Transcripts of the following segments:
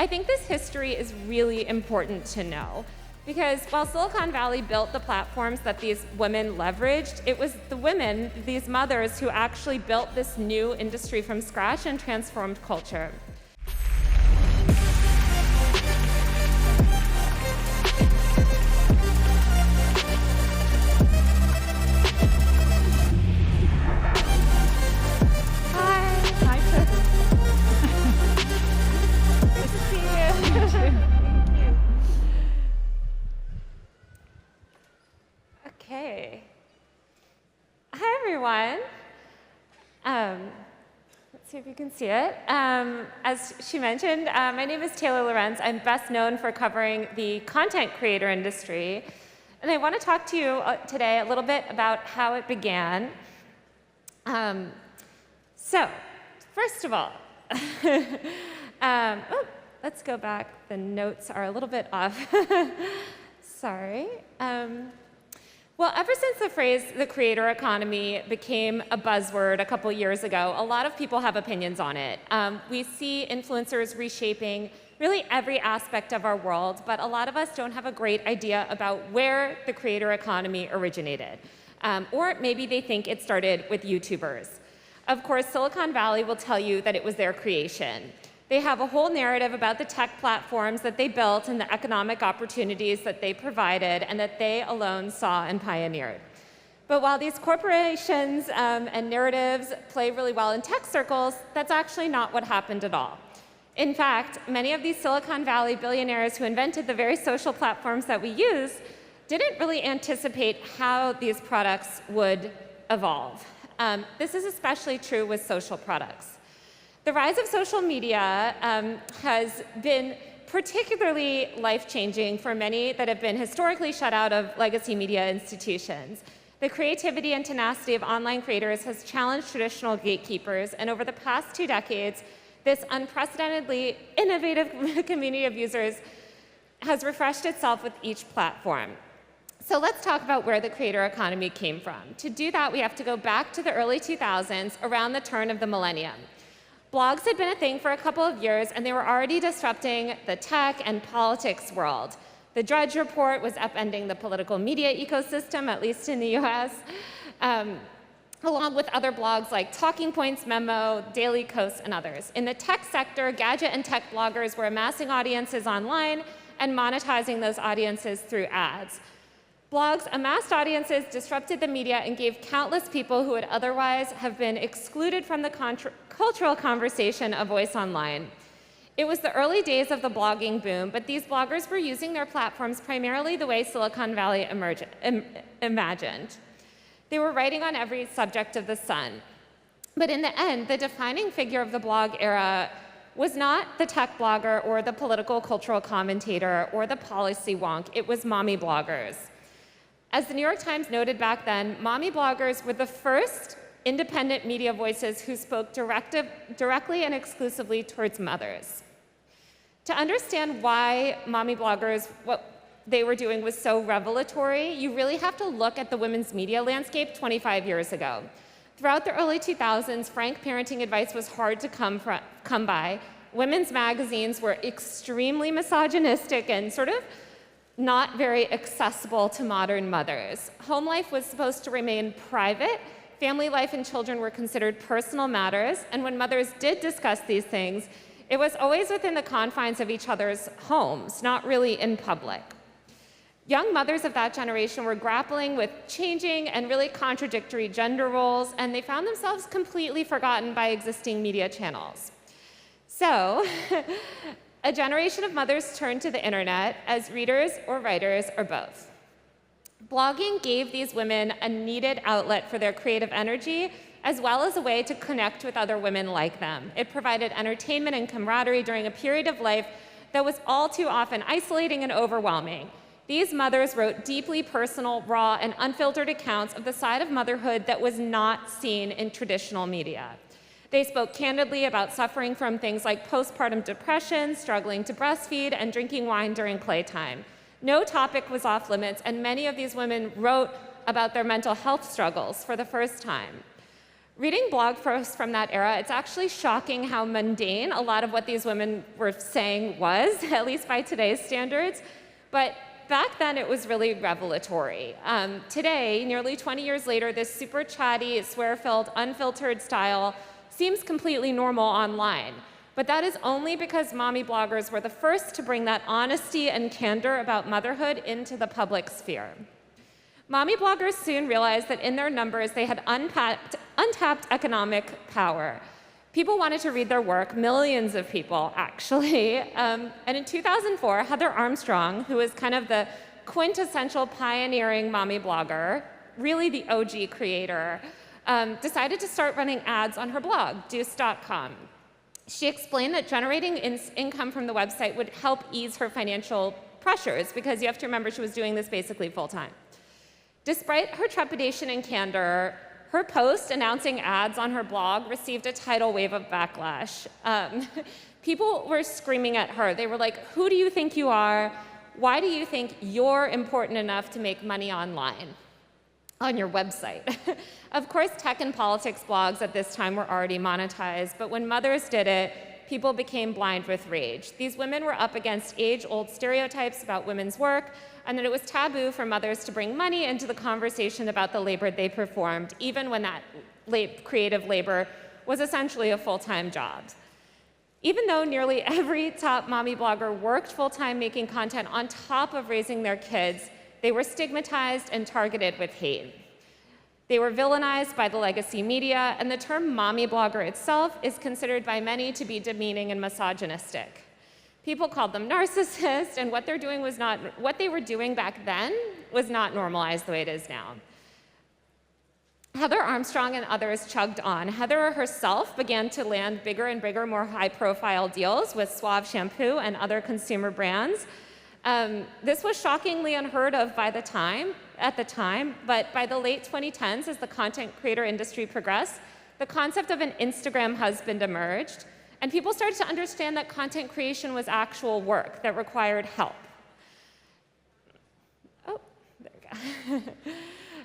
I think this history is really important to know because while Silicon Valley built the platforms that these women leveraged, it was the women, these mothers, who actually built this new industry from scratch and transformed culture. Okay. Hi, everyone. Let's see if you can see it. As she mentioned, my name is Taylor Lorenz. I'm best known for covering the content creator industry. And I want to talk to you today a little bit about how it began. So, first of all, let's go back. The notes are a little bit off. Sorry. Well, ever since the phrase the creator economy became a buzzword a couple years ago, a lot of people have opinions on it. We see influencers reshaping really every aspect of our world, but a lot of us don't have a great idea about where the creator economy originated. Or maybe they think it started with YouTubers. Of course, Silicon Valley will tell you that it was their creation. They have a whole narrative about the tech platforms that they built and the economic opportunities that they provided and that they alone saw and pioneered. But while these corporations and narratives play really well in tech circles, that's actually not what happened at all. In fact, many of these Silicon Valley billionaires who invented the very social platforms that we use didn't really anticipate how these products would evolve. This is especially true with social products. The rise of social media has been particularly life-changing for many that have been historically shut out of legacy media institutions. The creativity and tenacity of online creators has challenged traditional gatekeepers, and over the past 2 decades, this unprecedentedly innovative community of users has refreshed itself with each platform. So let's talk about where the creator economy came from. To do that, we have to go back to the early 2000s, around the turn of the millennium. Blogs had been a thing for a couple of years, and they were already disrupting the tech and politics world. The Drudge Report was upending the political media ecosystem, at least in the US, along with other blogs like Talking Points Memo, Daily Kos, and others. In the tech sector, gadget and tech bloggers were amassing audiences online and monetizing those audiences through ads. Blogs amassed audiences, disrupted the media, and gave countless people who would otherwise have been excluded from the cultural conversation a voice online. It was the early days of the blogging boom, but these bloggers were using their platforms primarily the way Silicon Valley imagined. They were writing on every subject of the sun. But in the end, the defining figure of the blog era was not the tech blogger or the political cultural commentator or the policy wonk. It was mommy bloggers. As the New York Times noted back then, mommy bloggers were the first independent media voices who spoke directly and exclusively towards mothers. To understand why mommy bloggers, what they were doing was so revelatory, you really have to look at the women's media landscape 25 years ago. Throughout the early 2000s, frank parenting advice was hard to come by. Women's magazines were extremely misogynistic and sort of not very accessible to modern mothers. Home life was supposed to remain private. Family life and children were considered personal matters, and when mothers did discuss these things, it was always within the confines of each other's homes, not really in public. Young mothers of that generation were grappling with changing and really contradictory gender roles, and they found themselves completely forgotten by existing media channels. So, a generation of mothers turned to the internet as readers or writers or both. Blogging gave these women a needed outlet for their creative energy, as well as a way to connect with other women like them. It provided entertainment and camaraderie during a period of life that was all too often isolating and overwhelming. These mothers wrote deeply personal, raw, and unfiltered accounts of the side of motherhood that was not seen in traditional media. They spoke candidly about suffering from things like postpartum depression, struggling to breastfeed, and drinking wine during playtime. No topic was off limits, and many of these women wrote about their mental health struggles for the first time. Reading blog posts from that era, it's actually shocking how mundane a lot of what these women were saying was, at least by today's standards. But back then, it was really revelatory. Today, nearly 20 years later, this super chatty, swear-filled, unfiltered style seems completely normal online. But that is only because mommy bloggers were the first to bring that honesty and candor about motherhood into the public sphere. Mommy bloggers soon realized that in their numbers, they had untapped economic power. People wanted to read their work, millions of people, actually. And in 2004, Heather Armstrong, who was kind of the quintessential pioneering mommy blogger, really the OG creator, decided to start running ads on her blog, Deuce.com. She explained that generating income from the website would help ease her financial pressures, because you have to remember she was doing this basically full-time. Despite her trepidation and candor, her post announcing ads on her blog received a tidal wave of backlash. People were screaming at her. They were like, "Who do you think you are? Why do you think you're important enough to make money online on your website?" Of course, tech and politics blogs at this time were already monetized, but when mothers did it, people became blind with rage. These women were up against age-old stereotypes about women's work, and that it was taboo for mothers to bring money into the conversation about the labor they performed, even when that creative labor was essentially a full-time job. Even though nearly every top mommy blogger worked full-time making content on top of raising their kids, they were stigmatized and targeted with hate. They were villainized by the legacy media, and the term mommy blogger itself is considered by many to be demeaning and misogynistic. People called them narcissists, and what they were doing back then was not normalized the way it is now. Heather Armstrong and others chugged on. Heather herself began to land bigger and bigger, more high-profile deals with Suave shampoo and other consumer brands. This was shockingly unheard of at the time, but by the late 2010s, as the content creator industry progressed, the concept of an Instagram husband emerged, and people started to understand that content creation was actual work that required help. Oh, there we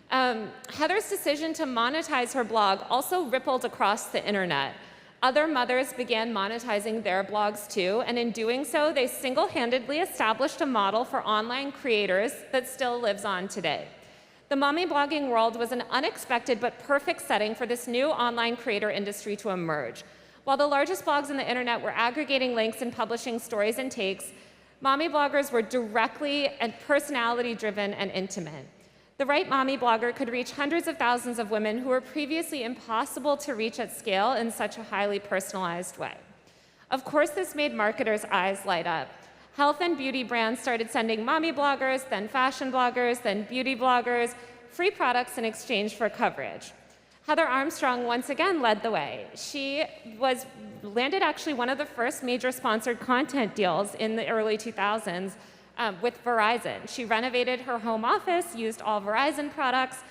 go. Heather's decision to monetize her blog also rippled across the internet. Other mothers began monetizing their blogs too, and in doing so, they single-handedly established a model for online creators that still lives on today. The mommy blogging world was an unexpected but perfect setting for this new online creator industry to emerge. While the largest blogs on the internet were aggregating links and publishing stories and takes, mommy bloggers were directly and personality-driven and intimate. The right mommy blogger could reach hundreds of thousands of women who were previously impossible to reach at scale in such a highly personalized way. Of course, this made marketers' eyes light up. Health and beauty brands started sending mommy bloggers, then fashion bloggers, then beauty bloggers, free products in exchange for coverage. Heather Armstrong once again led the way. She landed actually one of the first major sponsored content deals in the early 2000s with Verizon. She renovated her home office, used all Verizon products,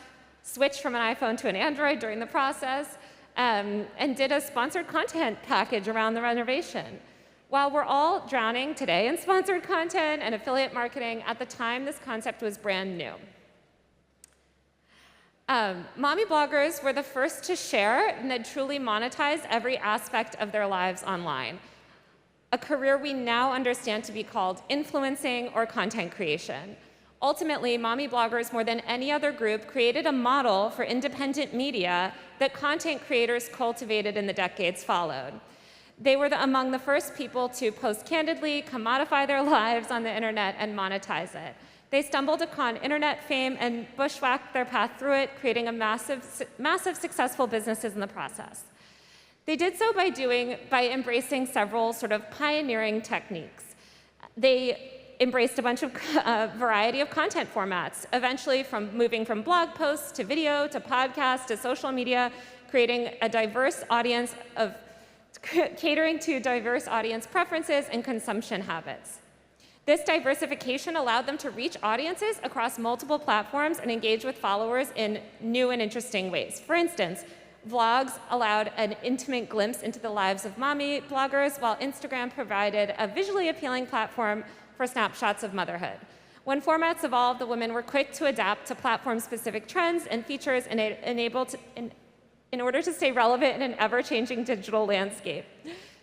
switched from an iPhone to an Android during the process, and did a sponsored content package around the renovation. While we're all drowning today in sponsored content and affiliate marketing, at the time this concept was brand new. Mommy bloggers were the first to share and then truly monetize every aspect of their lives online, a career we now understand to be called influencing or content creation. Ultimately, mommy bloggers, more than any other group, created a model for independent media that content creators cultivated in the decades followed. They were among the first people to post candidly, commodify their lives on the internet, and monetize it. They stumbled upon internet fame and bushwhacked their path through it, creating a massive successful businesses in the process. They did so by embracing several sort of pioneering techniques. They embraced a bunch of variety of content formats, eventually moving from blog posts to video to podcast to social media, creating a diverse audience catering to diverse audience preferences and consumption habits. This diversification allowed them to reach audiences across multiple platforms and engage with followers in new and interesting ways. For instance, vlogs allowed an intimate glimpse into the lives of mommy bloggers, while Instagram provided a visually appealing platform for snapshots of motherhood. When formats evolved, the women were quick to adapt to platform-specific trends and features and in order to stay relevant in an ever-changing digital landscape.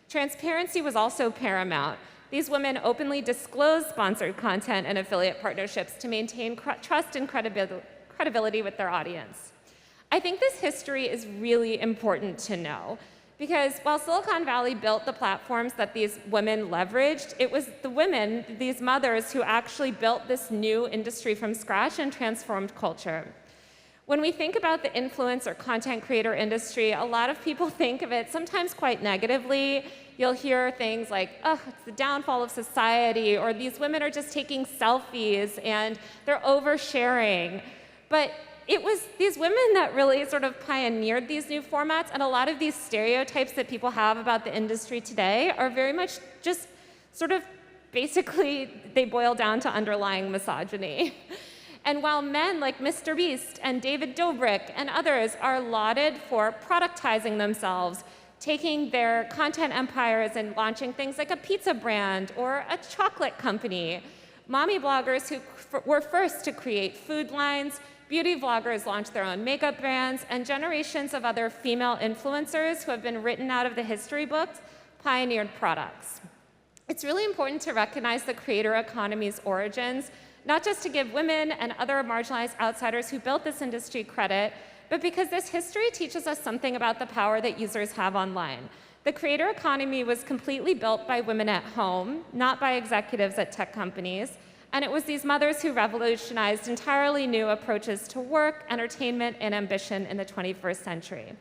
Transparency was also paramount. These women openly disclosed sponsored content and affiliate partnerships to maintain trust and credibility with their audience. I think this history is really important to know, because while Silicon Valley built the platforms that these women leveraged, it was the women, these mothers, who actually built this new industry from scratch and transformed culture. When we think about the influence or content creator industry, a lot of people think of it sometimes quite negatively. You'll hear things like, oh, it's the downfall of society, or these women are just taking selfies and they're oversharing. But it was these women that really sort of pioneered these new formats, and a lot of these stereotypes that people have about the industry today are very much just sort of basically, they boil down to underlying misogyny. And while men like Mr. Beast and David Dobrik and others are lauded for productizing themselves, taking their content empires and launching things like a pizza brand or a chocolate company, mommy bloggers who were first to create food lines, beauty vloggers launched their own makeup brands, and generations of other female influencers who have been written out of the history books pioneered products. It's really important to recognize the creator economy's origins, not just to give women and other marginalized outsiders who built this industry credit, but because this history teaches us something about the power that users have online. The creator economy was completely built by women at home, not by executives at tech companies, and it was these mothers who revolutionized entirely new approaches to work, entertainment, and ambition in the 21st century.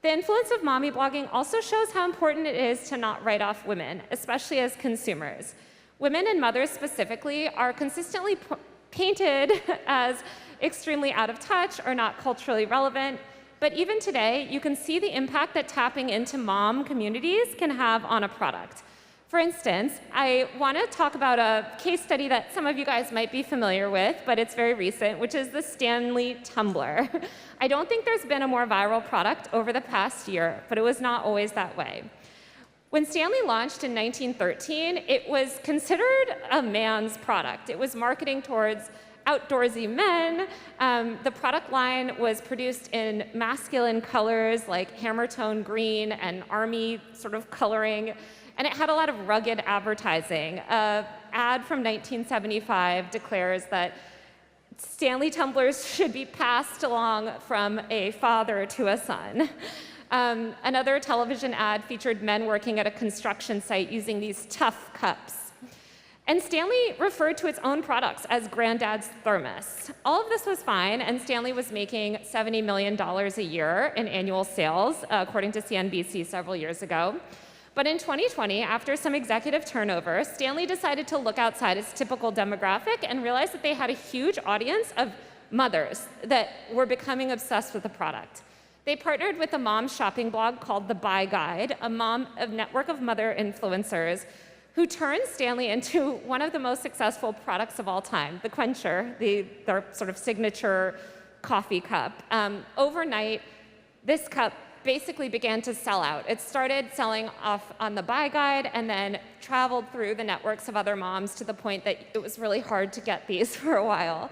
The influence of mommy blogging also shows how important it is to not write off women, especially as consumers. Women and mothers specifically are consistently painted as extremely out of touch or not culturally relevant, but even today, you can see the impact that tapping into mom communities can have on a product. For instance, I want to talk about a case study that some of you guys might be familiar with, but it's very recent, which is the Stanley tumbler. I don't think there's been a more viral product over the past year, but it was not always that way. When Stanley launched in 1913, it was considered a man's product. It was marketing towards outdoorsy men. The product line was produced in masculine colors like hammer tone green and army sort of coloring, and it had a lot of rugged advertising. An ad from 1975 declares that Stanley tumblers should be passed along from a father to a son. Another television ad featured men working at a construction site using these tough cups. And Stanley referred to its own products as Granddad's thermos. All of this was fine, and Stanley was making $70 million a year in annual sales, according to CNBC several years ago. But in 2020, after some executive turnover, Stanley decided to look outside its typical demographic and realized that they had a huge audience of mothers that were becoming obsessed with the product. They partnered with a mom shopping blog called The Buy Guide, a network of mother influencers who turned Stanley into one of the most successful products of all time, the Quencher, their sort of signature coffee cup. Overnight, this cup basically began to sell out. It started selling off on The Buy Guide and then traveled through the networks of other moms to the point that it was really hard to get these for a while.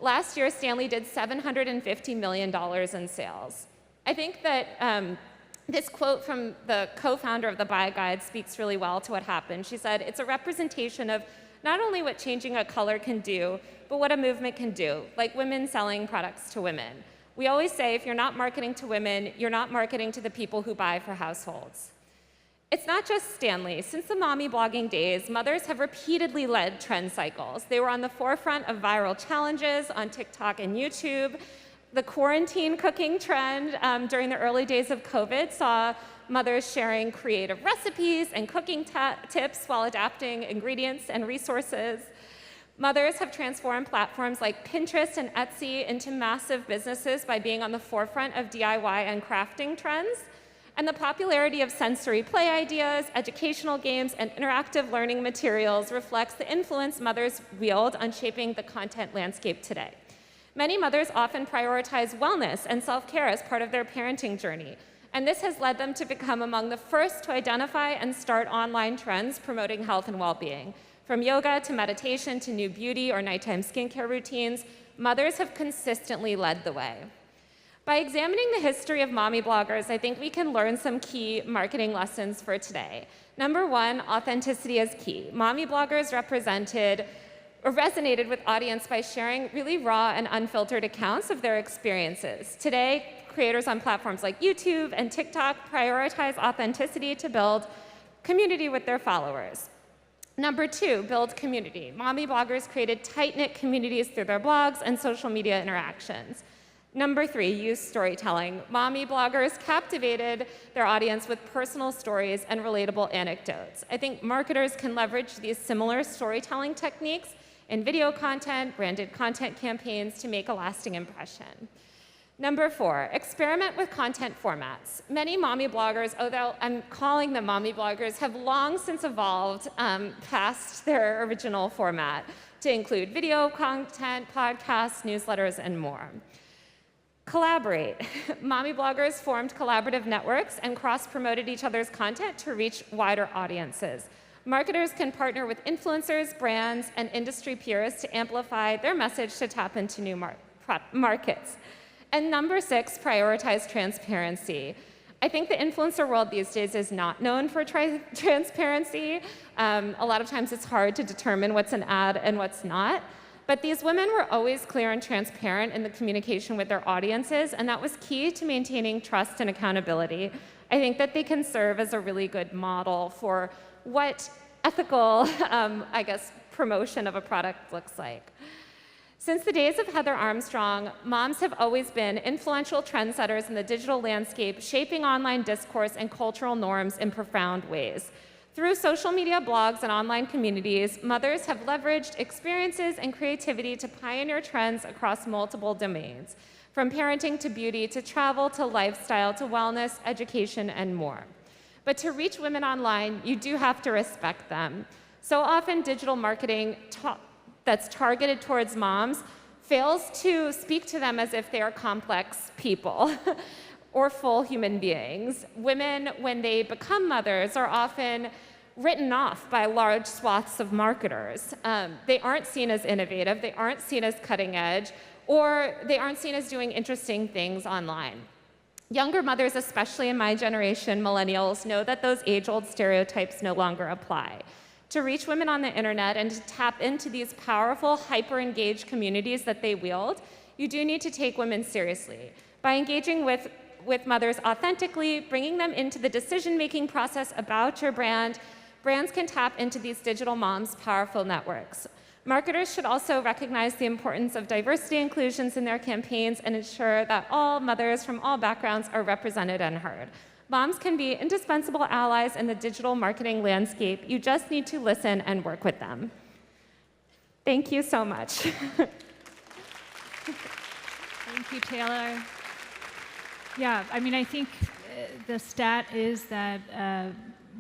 Last year, Stanley did $750 million in sales. I think that this quote from the co-founder of The Buy Guide speaks really well to what happened. She said, "It's a representation of not only what changing a color can do, but what a movement can do, like women selling products to women. We always say if you're not marketing to women, you're not marketing to the people who buy for households." It's not just Stanley. Since the mommy blogging days, mothers have repeatedly led trend cycles. They were on the forefront of viral challenges on TikTok and YouTube. The quarantine cooking trend during the early days of COVID saw mothers sharing creative recipes and cooking tips while adapting ingredients and resources. Mothers have transformed platforms like Pinterest and Etsy into massive businesses by being on the forefront of DIY and crafting trends. And the popularity of sensory play ideas, educational games, and interactive learning materials reflects the influence mothers wield on shaping the content landscape today. Many mothers often prioritize wellness and self-care as part of their parenting journey, and this has led them to become among the first to identify and start online trends promoting health and well-being. From yoga to meditation to new beauty or nighttime skincare routines, mothers have consistently led the way. By examining the history of mommy bloggers, I think we can learn some key marketing lessons for today. Number one, authenticity is key. Mommy bloggers resonated with audience by sharing really raw and unfiltered accounts of their experiences. Today, creators on platforms like YouTube and TikTok prioritize authenticity to build community with their followers. Number two, build community. Mommy bloggers created tight-knit communities through their blogs and social media interactions. Number three, use storytelling. Mommy bloggers captivated their audience with personal stories and relatable anecdotes. I think marketers can leverage these similar storytelling techniques in video content, branded content campaigns to make a lasting impression. Number four, experiment with content formats. Many mommy bloggers, although I'm calling them mommy bloggers, have long since evolved past their original format to include video content, podcasts, newsletters, and more. Collaborate. Mommy bloggers formed collaborative networks and cross-promoted each other's content to reach wider audiences. Marketers can partner with influencers, brands, and industry peers to amplify their message to tap into new markets. And number six, prioritize transparency. I think the influencer world these days is not known for transparency. A lot of times it's hard to determine what's an ad and what's not. But these women were always clear and transparent in the communication with their audiences, and that was key to maintaining trust and accountability. I think that they can serve as a really good model for what ethical, promotion of a product looks like. Since the days of Heather Armstrong, moms have always been influential trendsetters in the digital landscape, shaping online discourse and cultural norms in profound ways. Through social media, blogs, and online communities, mothers have leveraged experiences and creativity to pioneer trends across multiple domains, from parenting to beauty to travel to lifestyle to wellness, education, and more. But to reach women online, you do have to respect them. So often, digital marketing that's targeted towards moms fails to speak to them as if they are complex people or full human beings. Women, when they become mothers, are often written off by large swaths of marketers. They aren't seen as innovative, they aren't seen as cutting edge, or they aren't seen as doing interesting things online. Younger mothers, especially in my generation, millennials, know that those age-old stereotypes no longer apply. To reach women on the internet and to tap into these powerful, hyper-engaged communities that they wield, you do need to take women seriously. By engaging with mothers authentically, bringing them into the decision-making process about your brand, brands can tap into these digital moms' powerful networks. Marketers should also recognize the importance of diversity inclusions in their campaigns and ensure that all mothers from all backgrounds are represented and heard. Moms can be indispensable allies in the digital marketing landscape. You just need to listen and work with them. Thank you so much. Thank you, Taylor. Yeah, I mean, I think the stat is that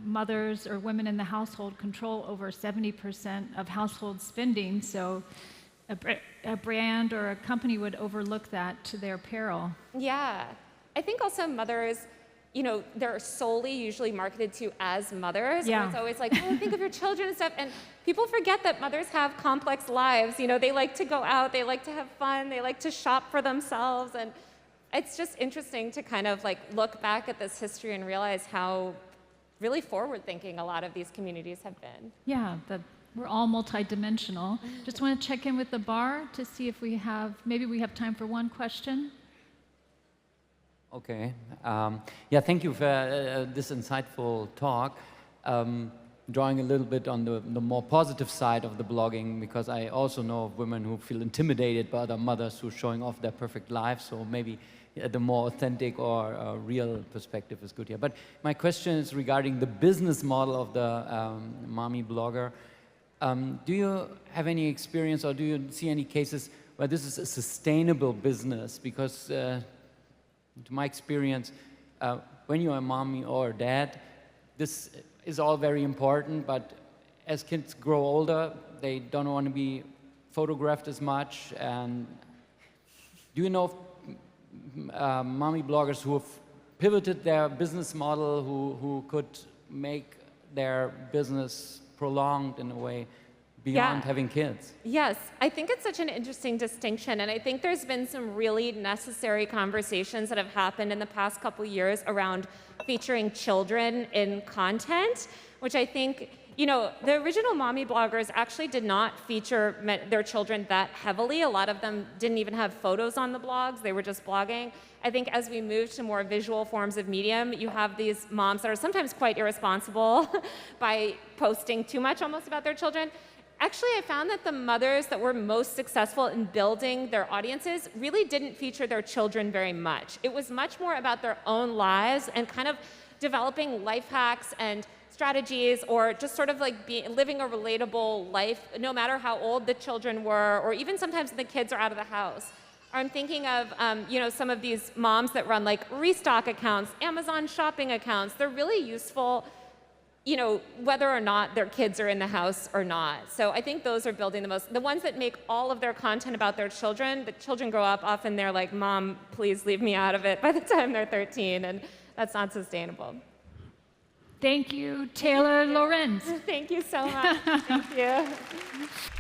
mothers or women in the household control over 70% of household spending, so a brand or a company would overlook that to their peril. Yeah, I think also mothers, they're solely usually marketed to as mothers. Yeah. And it's always like, oh, think of your children and stuff. And people forget that mothers have complex lives. They like to go out, they like to have fun, they like to shop for themselves. And it's just interesting to kind of look back at this history and realize how really forward-thinking a lot of these communities have been. Yeah, we're all multidimensional. Just want to check in with the bar to see if maybe we have time for one question. Okay. Yeah, thank you for this insightful talk. Drawing a little bit on the more positive side of the blogging, because I also know of women who feel intimidated by other mothers who are showing off their perfect life, so maybe the more authentic or real perspective is good here. But my question is regarding the business model of the mommy blogger. Do you have any experience or do you see any cases where this is a sustainable business? Because to my experience, when you're a mommy or a dad, this is all very important, but as kids grow older, they don't want to be photographed as much. And do you know of mommy bloggers who have pivoted their business model, who could make their business prolonged in a way beyond Yeah. having kids. Yes, I think it's such an interesting distinction, and I think there's been some really necessary conversations that have happened in the past couple years around featuring children in content, which I think, the original mommy bloggers actually did not feature their children that heavily. A lot of them didn't even have photos on the blogs, they were just blogging. I think as we move to more visual forms of medium, you have these moms that are sometimes quite irresponsible by posting too much almost about their children. Actually, I found that the mothers that were most successful in building their audiences really didn't feature their children very much. It was much more about their own lives and kind of developing life hacks and strategies, or just sort of like living a relatable life, no matter how old the children were, or even sometimes the kids are out of the house. Or I'm thinking of some of these moms that run like restock accounts, Amazon shopping accounts. They're really useful, whether or not their kids are in the house or not. So I think those are building the most. The ones that make all of their content about their children, the children grow up, often they're like, Mom, please leave me out of it by the time they're 13, and that's not sustainable. Thank you, Taylor Lorenz. Thank you so much. Thank you.